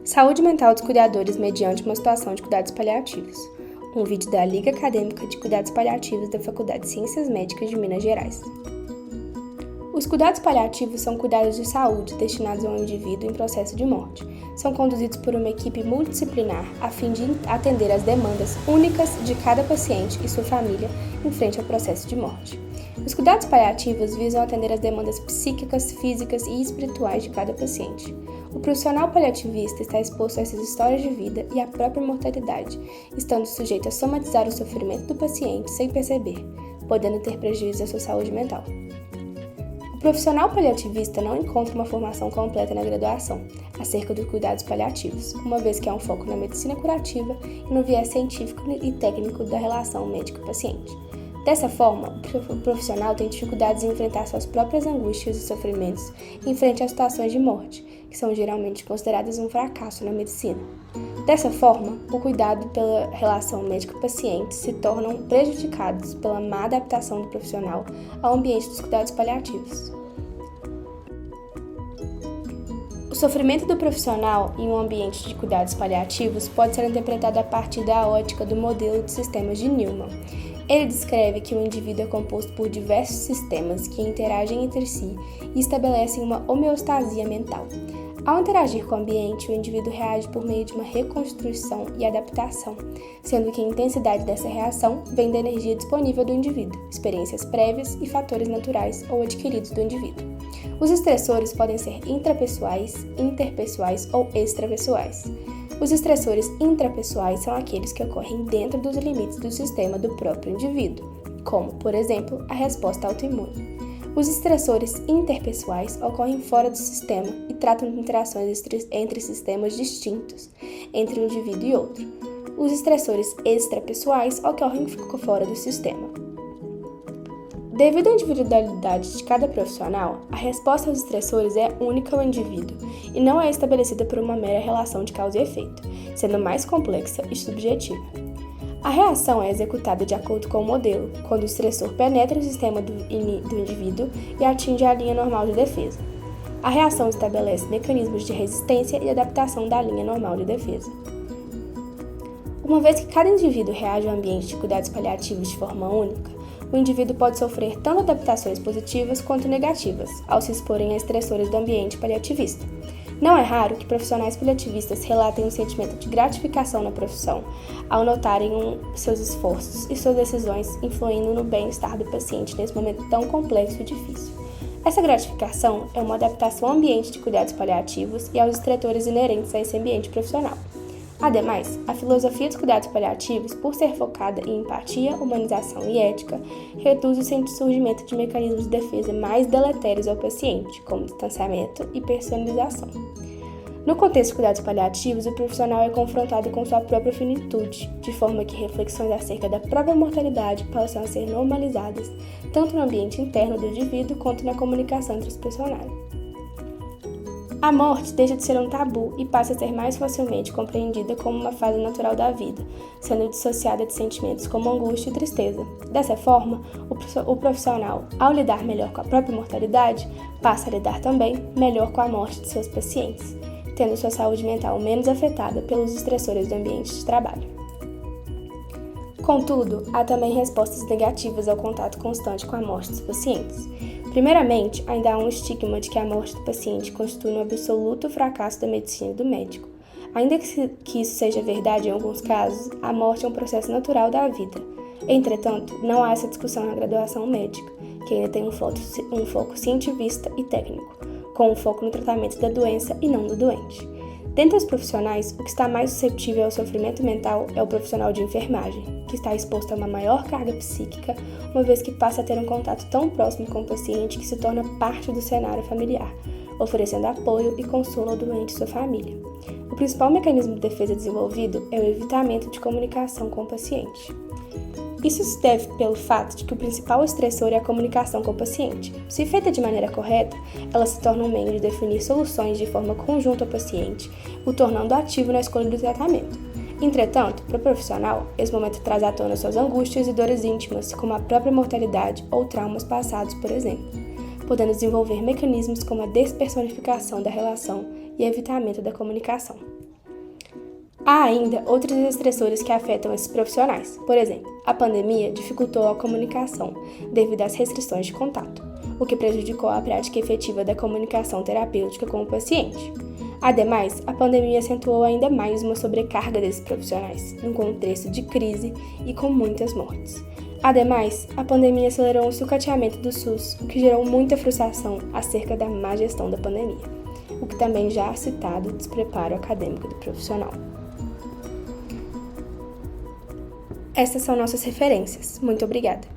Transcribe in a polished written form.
Saúde mental dos cuidadores mediante uma situação de cuidados paliativos. Um vídeo da Liga Acadêmica de Cuidados Paliativos da Faculdade de Ciências Médicas de Minas Gerais. Os cuidados paliativos são cuidados de saúde destinados a um indivíduo em processo de morte. São conduzidos por uma equipe multidisciplinar a fim de atender às demandas únicas de cada paciente e sua família em frente ao processo de morte. Os cuidados paliativos visam atender às demandas psíquicas, físicas e espirituais de cada paciente. O profissional paliativista está exposto a essas histórias de vida e à própria mortalidade, estando sujeito a somatizar o sofrimento do paciente sem perceber, podendo ter prejuízo à sua saúde mental. O profissional paliativista não encontra uma formação completa na graduação acerca dos cuidados paliativos, uma vez que há um foco na medicina curativa e no viés científico e técnico da relação médico-paciente. Dessa forma, o profissional tem dificuldades em enfrentar suas próprias angústias e sofrimentos em frente a situações de morte, que são geralmente consideradas um fracasso na medicina. Dessa forma, o cuidado pela relação médico-paciente se tornam prejudicados pela má adaptação do profissional ao ambiente dos cuidados paliativos. O sofrimento do profissional em um ambiente de cuidados paliativos pode ser interpretado a partir da ótica do modelo de sistemas de Newman. Ele descreve que o indivíduo é composto por diversos sistemas que interagem entre si e estabelecem uma homeostasia mental. Ao interagir com o ambiente, o indivíduo reage por meio de uma reconstrução e adaptação, sendo que a intensidade dessa reação vem da energia disponível do indivíduo, experiências prévias e fatores naturais ou adquiridos do indivíduo. Os estressores podem ser intrapessoais, interpessoais ou extrapessoais. Os estressores intrapessoais são aqueles que ocorrem dentro dos limites do sistema do próprio indivíduo, como, por exemplo, a resposta autoimune. Os estressores interpessoais ocorrem fora do sistema e tratam de interações entre sistemas distintos, entre um indivíduo e outro. Os estressores extrapessoais ocorrem fora do sistema. Devido à individualidade de cada profissional, a resposta aos estressores é única ao indivíduo e não é estabelecida por uma mera relação de causa e efeito, sendo mais complexa e subjetiva. A reação é executada de acordo com o modelo, quando o estressor penetra o sistema do indivíduo e atinge a linha normal de defesa. A reação estabelece mecanismos de resistência e adaptação da linha normal de defesa. Uma vez que cada indivíduo reage ao ambiente de cuidados paliativos de forma única, o indivíduo pode sofrer tanto adaptações positivas quanto negativas ao se exporem a estressores do ambiente paliativista. Não é raro que profissionais paliativistas relatem um sentimento de gratificação na profissão ao notarem seus esforços e suas decisões influindo no bem-estar do paciente nesse momento tão complexo e difícil. Essa gratificação é uma adaptação ao ambiente de cuidados paliativos e aos estretores inerentes a esse ambiente profissional. Ademais, a filosofia dos cuidados paliativos, por ser focada em empatia, humanização e ética, reduz o surgimento de mecanismos de defesa mais deletérios ao paciente, como distanciamento e personalização. No contexto de cuidados paliativos, o profissional é confrontado com sua própria finitude, de forma que reflexões acerca da própria mortalidade possam ser normalizadas, tanto no ambiente interno do indivíduo quanto na comunicação entre os personagens. A morte deixa de ser um tabu e passa a ser mais facilmente compreendida como uma fase natural da vida, sendo dissociada de sentimentos como angústia e tristeza. Dessa forma, o profissional, ao lidar melhor com a própria mortalidade, passa a lidar também melhor com a morte de seus pacientes, tendo sua saúde mental menos afetada pelos estressores do ambiente de trabalho. Contudo, há também respostas negativas ao contato constante com a morte dos pacientes. Primeiramente, ainda há um estigma de que a morte do paciente constitui um absoluto fracasso da medicina e do médico. Ainda que isso seja verdade em alguns casos, a morte é um processo natural da vida. Entretanto, não há essa discussão na graduação médica, que ainda tem um foco cientivista e técnico, com um foco no tratamento da doença e não do doente. Dentre os profissionais, o que está mais suscetível ao sofrimento mental é o profissional de enfermagem, que está exposto a uma maior carga psíquica, uma vez que passa a ter um contato tão próximo com o paciente que se torna parte do cenário familiar, oferecendo apoio e consolo ao doente e sua família. O principal mecanismo de defesa desenvolvido é o evitamento de comunicação com o paciente. Isso se deve pelo fato de que o principal estressor é a comunicação com o paciente. Se feita de maneira correta, ela se torna um meio de definir soluções de forma conjunta ao paciente, o tornando ativo na escolha do tratamento. Entretanto, para o profissional, esse momento traz à tona suas angústias e dores íntimas, como a própria mortalidade ou traumas passados, por exemplo, podendo desenvolver mecanismos como a despersonificação da relação e evitamento da comunicação. Há ainda outros estressores que afetam esses profissionais. Por exemplo, a pandemia dificultou a comunicação devido às restrições de contato, o que prejudicou a prática efetiva da comunicação terapêutica com o paciente. Ademais, a pandemia acentuou ainda mais uma sobrecarga desses profissionais, num contexto de crise e com muitas mortes. Ademais, a pandemia acelerou o sucateamento do SUS, o que gerou muita frustração acerca da má gestão da pandemia, o que também já é citado despreparo acadêmico do profissional. Essas são nossas referências. Muito obrigada!